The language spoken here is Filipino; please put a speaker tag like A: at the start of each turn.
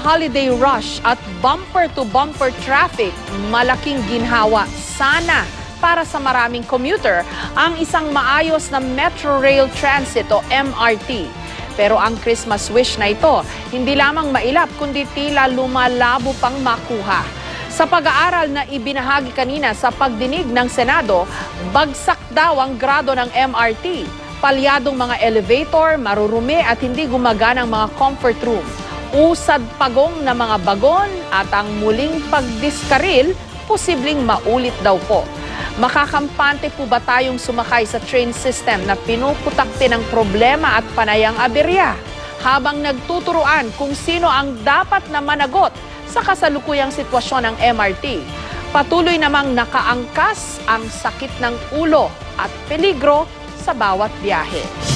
A: holiday rush at bumper-to-bumper traffic, malaking ginhawa sana para sa maraming commuter ang isang maayos na Metro Rail Transit o MRT. Pero ang Christmas wish na ito, hindi lamang mailap kundi tila lumalabo pang makuha. Sa pag-aaral na ibinahagi kanina sa pagdinig ng Senado, bagsak daw ang grado ng MRT. Palyadong mga elevator, marurumi at hindi gumaganang mga comfort room. Usad pagong na mga bagon at ang muling pagdiskaril, posibleng maulit daw po. Makakampante po ba tayong sumakay sa train system na pinuputakti ng problema at panayang aberya? Habang nagtuturuan kung sino ang dapat na managot sa kasalukuyang sitwasyon ng MRT. Patuloy namang nakaangkas ang sakit ng ulo at peligro sa bawat biyahe.